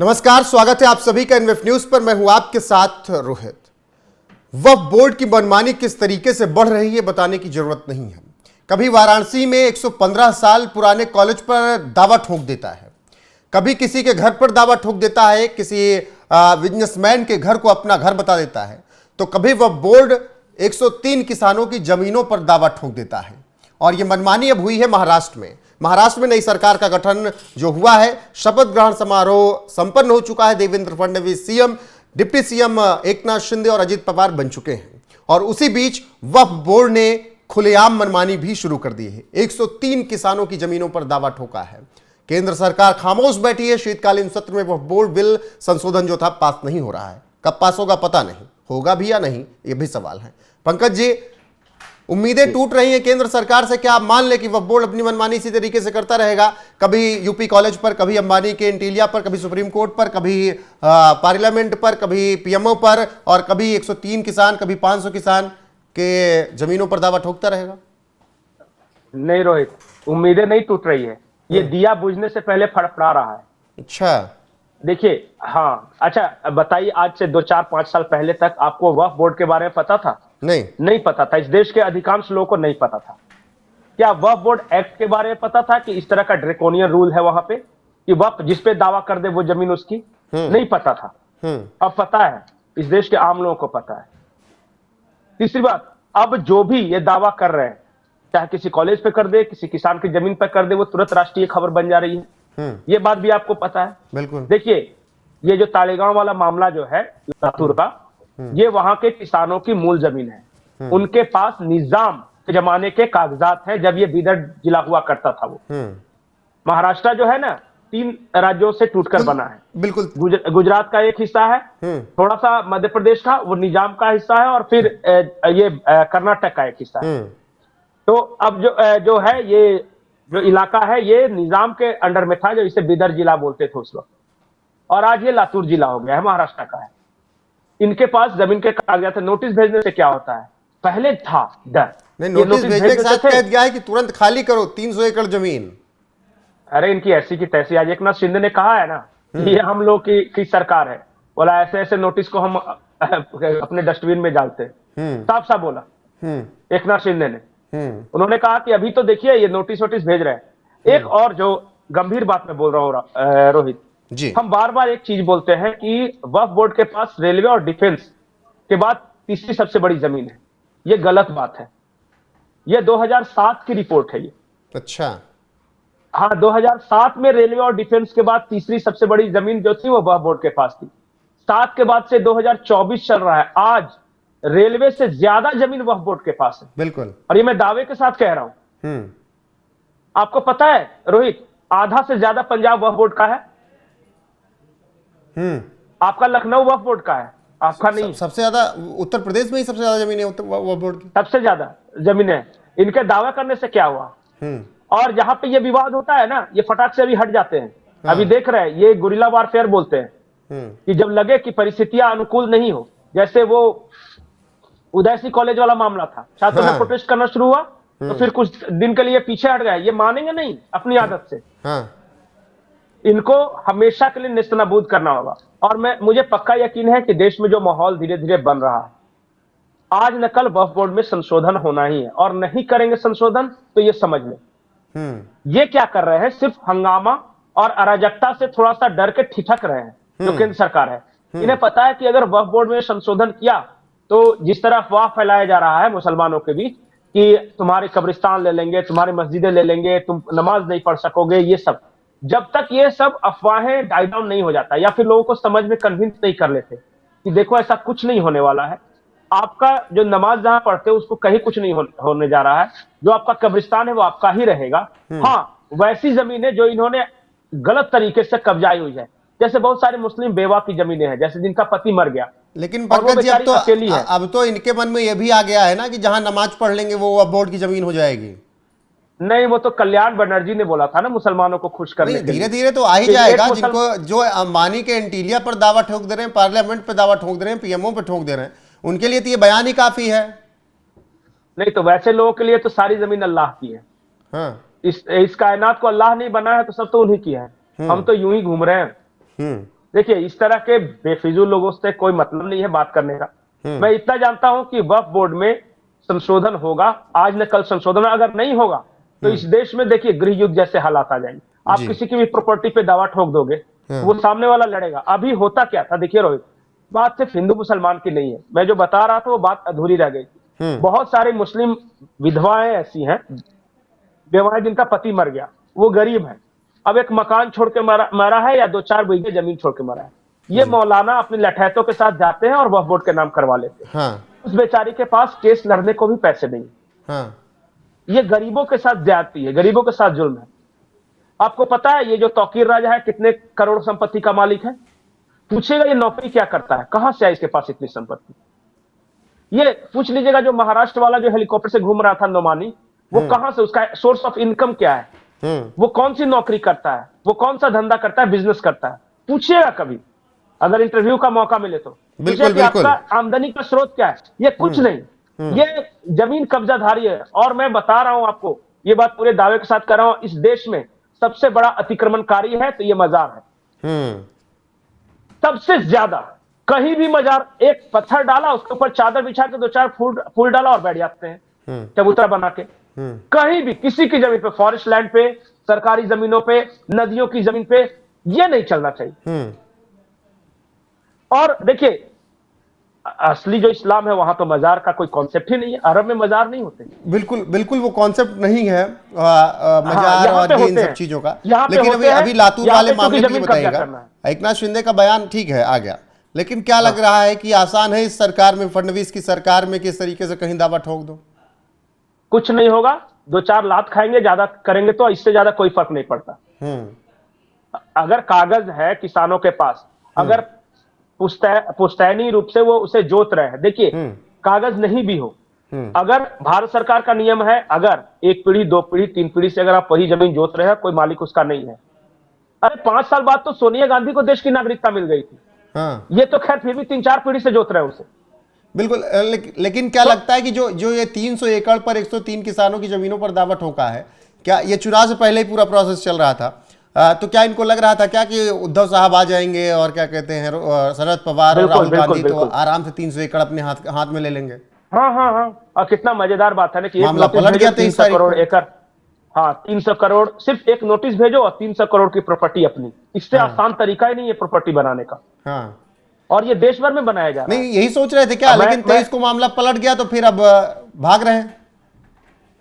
नमस्कार, स्वागत है आप सभी का एनवीएफ न्यूज पर। मैं हूं आपके साथ रोहित। वक्फ बोर्ड की मनमानी किस तरीके से बढ़ रही है बताने की जरूरत नहीं है। कभी वाराणसी में 115 साल पुराने कॉलेज पर दावा ठोक देता है, कभी किसी के घर पर दावा ठोक देता है, किसी बिजनेसमैन के घर को अपना घर बता देता है, तो कभी वक्फ बोर्ड 103 किसानों की जमीनों पर दावा ठोक देता है। और यह मनमानी अब हुई है महाराष्ट्र में। महाराष्ट्र में नई सरकार का गठन जो हुआ है, शपथ ग्रहण समारोह संपन्न हो चुका है। Devendra Fadnavis CM, deputy CM Eknath Shinde और अजित पवार बन चुके हैं। और उसी बीच वक्फ बोर्ड ने खुलेआम मनमानी भी शुरू कर दी है। 103 किसानों की जमीनों पर दावा ठोका है। केंद्र सरकार खामोश बैठी है। शीतकालीन सत्र में वक्फ बोर्ड बिल संशोधन जो था पास नहीं हो रहा है। कब पास होगा पता नहीं, होगा भी या नहीं यह भी सवाल है। पंकज जी, उम्मीदें टूट रही हैं केंद्र सरकार से। क्या आप मान ले कि वक्फ बोर्ड अपनी मनमानी इसी तरीके से करता रहेगा? कभी यूपी कॉलेज पर, कभी अंबानी के इंटीलिया पर, कभी सुप्रीम कोर्ट पर, कभी पार्लियामेंट पर, कभी पीएमओ पर, और कभी 103 किसान, कभी 500 किसान के जमीनों पर दावा ठोकता रहेगा। नहीं रोहित, उम्मीदें नहीं टूट रही है। ये दिया बुझने से पहले फड़फड़ा रहा है। अच्छा, देखिए, हाँ, अच्छा बताइए, आज से 2-4-5 साल पहले तक आपको वक्फ बोर्ड के बारे में पता था? नहीं पता था। इस देश के अधिकांश लोगों को नहीं पता था। क्या वक्फ बोर्ड एक्ट के बारे में पता था कि इस तरह का ड्रैकोनियन रूल है वहां पे कि वक्फ जिस पे दावा कर दे वो जमीन उसकी? नहीं पता था। अब पता है, इस देश के आम लोगों को पता है। तीसरी बात, अब जो भी ये दावा कर रहे हैं, चाहे किसी कॉलेज पे कर दे, किसी किसान की जमीन पर कर दे, वो तुरंत राष्ट्रीय खबर बन जा रही है। ये बात भी आपको पता है। बिल्कुल। देखिए, ये जो तालेगांव वाला मामला जो है लातूर का, ये वहां के किसानों की मूल जमीन है। उनके पास निजाम के जमाने के कागजात हैं, जब ये बीदर जिला हुआ करता था। वो महाराष्ट्र जो है ना, 3 राज्यों से टूटकर बना है। बिल्कुल। गुजरात का एक हिस्सा है, थोड़ा सा मध्य प्रदेश का, वो निजाम का हिस्सा है, और फिर ये कर्नाटक का एक हिस्सा है। तो अब जो है, ये जो इलाका है, ये निजाम के अंडर में था, जो इसे बीदर जिला बोलते थे उस वक्त, और आज ये लातूर जिला हो गया है, महाराष्ट्र का है। इनके पास जमीन के कागजात है। नोटिस भेजने से क्या होता है? पहले था डर, नोटिस भेजने के साथ कह दिया है कि तुरंत खाली करो 300 एकड़ जमीन। अरे इनकी ऐसी की तैसी। आज एकनाथ शिंदे ने कहा है ना, ये हम लोग की सरकार है, बोला ऐसे ऐसे नोटिस को हम अपने डस्टबिन में डालते हैं। साफ साफ बोला एकनाथ शिंदे ने। उन्होंने कहा कि अभी तो देखिए ये नोटिस भेज रहे हैं। एक और जो गंभीर बात मैं बोल रहा हूँ रोहित जी, हम बार बार एक चीज बोलते हैं कि वक्फ बोर्ड के पास रेलवे और डिफेंस के बाद तीसरी सबसे बड़ी जमीन है। ये गलत बात है। ये 2007 की रिपोर्ट है ये। अच्छा, हाँ, 2007 में रेलवे और डिफेंस के बाद तीसरी सबसे बड़ी जमीन जो थी वो वक्फ बोर्ड के पास थी। 7 के बाद से 2024 चल रहा है, आज रेलवे से ज्यादा जमीन वक्फ बोर्ड के पास है। बिल्कुल। और ये मैं दावे के साथ कह रहा हूं। आपको पता है रोहित, आधा से ज्यादा पंजाब वक्फ बोर्ड का है। आपका लखनऊ वक्फ बोर्ड का है, आपका नहीं। सबसे ज्यादा उत्तर प्रदेश में ही सबसे ज्यादा जमीन है वक्फ बोर्ड की। सबसे ज्यादा जमीन है। इनके दावा करने से क्या हुआ? और जहां पे ये विवाद होता है ना, ये फटाक से अभी हट जाते हैं। अभी देख रहे हैं, ये गुरिल्ला वारफेयर बोलते हैं कि जब लगे कि परिस्थितियां अनुकूल नहीं हो, जैसे वो उदय सिंह कॉलेज वाला मामला था, छात्रों ने प्रोटेस्ट करना शुरू हुआ, तो फिर कुछ दिन के लिए पीछे हट गए। ये मानेंगे नहीं अपनी आदत से। इनको हमेशा के लिए नेस्तनाबूद करना होगा। और मुझे पक्का यकीन है कि देश में जो माहौल धीरे धीरे बन रहा है, आज न कल वक्फ बोर्ड में संशोधन होना ही है। और नहीं करेंगे संशोधन तो ये समझ लें, ये क्या कर रहे हैं, सिर्फ हंगामा और अराजकता से थोड़ा सा डर के ठिठक रहे हैं जो केंद्र सरकार है। इन्हें पता है कि अगर वक्फ बोर्ड में संशोधन किया तो जिस तरह अफवाह फैलाया जा रहा है मुसलमानों के बीच कि तुम्हारे कब्रिस्तान ले लेंगे, तुम्हारी मस्जिदें ले लेंगे, तुम नमाज नहीं पढ़ सकोगे, ये सब, जब तक ये सब अफवाहें डाई डाउन नहीं हो जाता, या फिर लोगों को समझ में कन्विंस नहीं कर लेते कि देखो ऐसा कुछ नहीं होने वाला है, आपका जो नमाज जहां पढ़ते हो उसको कहीं कुछ नहीं होने जा रहा है, जो आपका कब्रिस्तान है वो आपका ही रहेगा। हाँ, वैसी जमीनें जो इन्होंने गलत तरीके से कब्जाई हुई है, जैसे बहुत सारे मुस्लिम बेवा की जमीनें हैं, जैसे जिनका पति मर गया। लेकिन पंकज जी, अब तो इनके मन में यह भी आ गया है ना कि जहां नमाज पढ़ लेंगे वो वक्फ बोर्ड की जमीन हो जाएगी। नहीं, वो तो कल्याण बनर्जी ने बोला था ना मुसलमानों को खुश करने के लिए। धीरे धीरे तो आ ही जाएगा। जिनको जो अंबानी के इंटीलिया पर दावा ठोक दे रहे हैं, पार्लियामेंट पे दावा ठोक दे रहे हैं, पीएमओ पे ठोक दे रहे हैं, उनके लिए तो ये बयान ही काफी है। नहीं तो वैसे लोगों के लिए तो सारी जमीन अल्लाह की है। इस कायनात को अल्लाह नहीं बनाया है तो सब तो उन्हीं की है। हम तो यूं ही घूम रहे हैं। देखिए इस तरह के बेफिजूल लोगों से कोई मतलब नहीं है बात करने का। मैं इतना जानता हूं कि वक्फ बोर्ड में संशोधन होगा, आज न कल संशोधन, अगर नहीं होगा तो इस देश में देखिए गृह युद्ध जैसे हालात आ जाएंगे। आप जी। किसी की भी प्रॉपर्टी पे दावा ठोक दोगे, वो सामने वाला लड़ेगा। अभी होता क्या था देखिए रोहित, बात सिर्फ हिंदू मुसलमान की नहीं है, मैं जो बता रहा था वो बात अधूरी रह गई। बहुत सारे मुस्लिम विधवाएं ऐसी हैं, विधवाएं जिनका पति मर गया, वो गरीब है, अब एक मकान छोड़ के मरा है या 2-4 बीघे जमीन छोड़ के मरा है। ये मौलाना अपनी लठैतों के साथ जाते हैं और वक्फ बोर्ड के नाम करवा लेते हैं। हाँ। उस बेचारी के पास केस लड़ने को भी पैसे नहीं। हाँ। ये गरीबों के साथ ज्यादती है, गरीबों के साथ जुल्म है। आपको पता है ये जो तौकीर राजा है कितने करोड़ संपत्ति का मालिक है? पूछेगा ये नौकरी क्या करता है, कहां से आई इसके पास इतनी संपत्ति? ये पूछ लीजिएगा जो महाराष्ट्र वाला जो हेलीकॉप्टर से घूम रहा था नोमानी, वो कहां से, उसका सोर्स ऑफ इनकम क्या है, वो कौन सी नौकरी करता है, वो कौन सा धंधा करता है, बिजनेस करता है? पूछिएगा कभी, अगर इंटरव्यू का मौका मिले तो। बिल्कुल बिल्कुल। आपका आमदनी का स्रोत क्या है? ये कुछ नहीं, ये जमीन कब्जाधारी है। और मैं बता रहा हूं आपको, ये बात पूरे दावे के साथ कर रहा हूं, इस देश में सबसे बड़ा अतिक्रमणकारी है तो ये मजार है। सबसे ज्यादा, कहीं भी मजार, एक पत्थर डाला उसके ऊपर चादर बिछा के 2-4 फूल डाला और बैठ जाते हैं चबूतरा बना के। कहीं भी किसी की जमीन पे, फॉरेस्ट लैंड पे, सरकारी जमीनों पे, नदियों की जमीन पे, ये नहीं चलना चाहिए। और देखिए असली जो इस्लाम है वहां तो मजार का कोई कॉन्सेप्ट ही नहीं है, अरब में मजार नहीं होते। बिल्कुल बिल्कुल, वो कॉन्सेप्ट नहीं है मजार और ये इन सब चीजों का। लेकिन अभी लातूर वाले मामले में बताइएगा, एकनाथ शिंदे का बयान ठीक है आ गया, लेकिन क्या लग रहा है कि आसान है इस सरकार में, फडणवीस की सरकार में, किस तरीके से कहीं दावा ठोक दो? कुछ नहीं होगा, 2-4 लात खाएंगे, ज्यादा करेंगे तो इससे ज्यादा कोई फर्क नहीं पड़ता। अगर कागज है किसानों के पास, अगर पुश्तैनी रूप से वो उसे जोत रहे हैं, देखिए कागज नहीं भी हो, अगर भारत सरकार का नियम है, अगर 1 पीढ़ी 2 पीढ़ी 3 पीढ़ी से अगर आप वही जमीन जोत रहे हैं, कोई मालिक उसका नहीं है। अरे 5 साल बाद तो सोनिया गांधी को देश की नागरिकता मिल गई थी। ये तो खैर फिर भी 3-4 पीढ़ी से जोत रहे हैं उसे। बिल्कुल, लेकिन क्या लगता है कि जो ये 300 एकड़ पर 103 किसानों की जमीनों पर दावा ठोका है, क्या ये चुनाव से पहले ही पूरा प्रोसेस चल रहा था? तो क्या इनको लग रहा था क्या कि उद्धव साहब आ जाएंगे और क्या कहते हैं शरद पवार और राहुल गांधी तो आराम से 300 एकड़ अपने हाथ में ले लेंगे? हाँ। और कितना मजेदार बात है ना कि मामला पलट गया 300 करोड़ एकड़, हाँ 300 करोड़, सिर्फ एक नोटिस भेजो और 300 करोड़ की प्रॉपर्टी अपनी। इससे आसान तरीका ही नहीं है प्रॉपर्टी बनाने का। हाँ। और ये देश भर में बनाया जा रहा है। नहीं, यही सोच रहे थे क्या? लेकिन 23 को मामला पलट गया तो फिर अब भाग रहे हैं?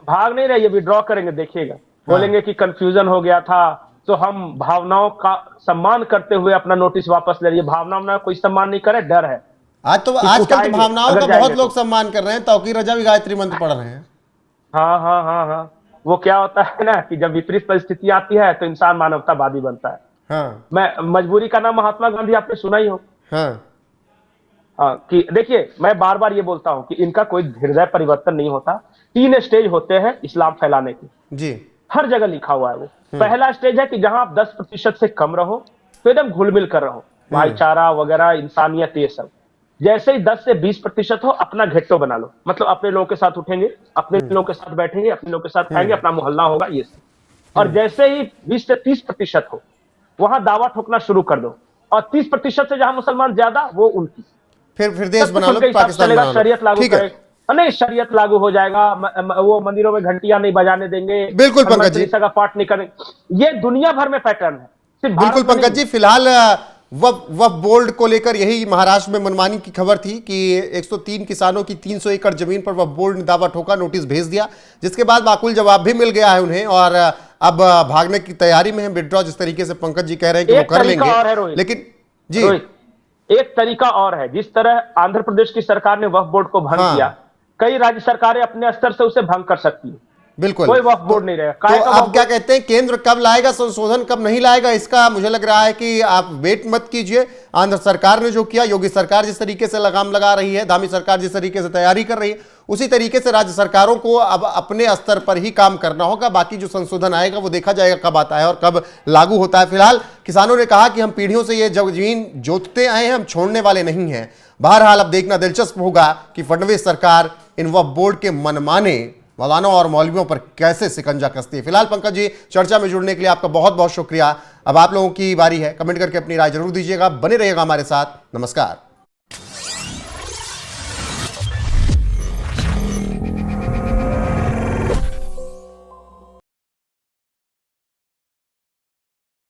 भाग नहीं रहे, ये विड्रॉ करेंगे, देखिएगा। बोलेंगे कि कंफ्यूजन हो गया था तो हम भावनाओं का सम्मान करते हुए अपना नोटिस वापस ले रही है। भावनाओं कोई सम्मान नहीं करे, डर है। आजकल तो भावनाओं का बहुत लोग सम्मान कर रहे हैं, तौकीर रजा भी गायत्री मंत्र पढ़ रहे हैं। हाँ। वो क्या होता है ना कि जब विपरीत परिस्थिति आती है तो इंसान मानवतावादी बनता है। हाँ। मैं मजबूरी का नाम महात्मा गांधी आपने सुना ही हो। कि देखिए मैं बार बार ये बोलता हूं कि इनका कोई हृदय परिवर्तन नहीं होता। 3 स्टेज होते हैं इस्लाम फैलाने के जी, हर जगह लिखा हुआ है वो। पहला स्टेज है कि जहां आप 10% से कम रहो, तो एकदम घुल मिल कर रहो, भाईचारा वगैरह, इंसानियत, ये सब। जैसे ही 10 से 20% हो, अपना घेट्टो बना लो, मतलब अपने लोगों के साथ उठेंगे, अपने लोगों के साथ बैठेंगे, अपने लोगों के साथ खाएंगे, अपना मोहल्ला होगा, ये सब। और जैसे ही 20 से 30% हो, वहां दावा ठोकना शुरू कर दो। और 30% से जहां मुसलमान ज्यादा, वो उनकी फिर देश बना लो, पाकिस्तान बना लो, शरीयत लागू करें। नहीं, शरीयत लागू हो जाएगा, वो मंदिरों में घंटियां नहीं बजाने देंगे, बिल्कुल पंकज जी का पाठ नहीं करेंगे। ये दुनिया भर में पैटर्न है। बिल्कुल पंकज जी, फिलहाल वक्फ बोर्ड को लेकर यही महाराष्ट्र में मनमानी की खबर थी कि 103 किसानों की 300 एकड़ जमीन पर वक्फ बोर्ड ने दावा ठोका, नोटिस भेज दिया, जिसके बाद माकूल जवाब भी मिल गया है उन्हें और अब भागने की तैयारी में है, विड्रॉ जिस तरीके से पंकज जी कह रहे हैं कि वो कर लेंगे। लेकिन जी एक तरीका और है, जिस तरह आंध्र प्रदेश की सरकार ने वक्फ बोर्ड को भंग किया, कई राज्य सरकारें अपने स्तर से उसे भंग कर सकती है। बिल्कुल, कोई वक्फ बोर्ड नहीं रहेगा। तो आप क्या कहते हैं, केंद्र कब लाएगा संशोधन, कब नहीं लाएगा? इसका मुझे लग रहा है कि आप वेट मत कीजिए। आंध्र सरकार ने जो किया, योगी सरकार जिस तरीके से लगाम लगा रही है, धामी सरकार जिस तरीके से तैयारी कर रही है, उसी तरीके से राज्य सरकारों को अब अपने स्तर पर ही काम करना होगा। बाकी जो संशोधन आएगा वो देखा जाएगा कब आता है और कब लागू होता है। फिलहाल किसानों ने कहा कि हम पीढ़ियों से ये जमीन जोतते आए हैं, हम छोड़ने वाले नहीं हैं। बहरहाल अब देखना दिलचस्प होगा कि फडणवीस सरकार इन वक्फ बोर्ड के मनमाने मौलाना और मौलवियों पर कैसे शिकंजा कसती है। फिलहाल पंकज जी, चर्चा में जुड़ने के लिए आपका बहुत बहुत शुक्रिया। अब आप लोगों की बारी है, कमेंट करके अपनी राय जरूर दीजिएगा। बने रहिएगा हमारे साथ। नमस्कार।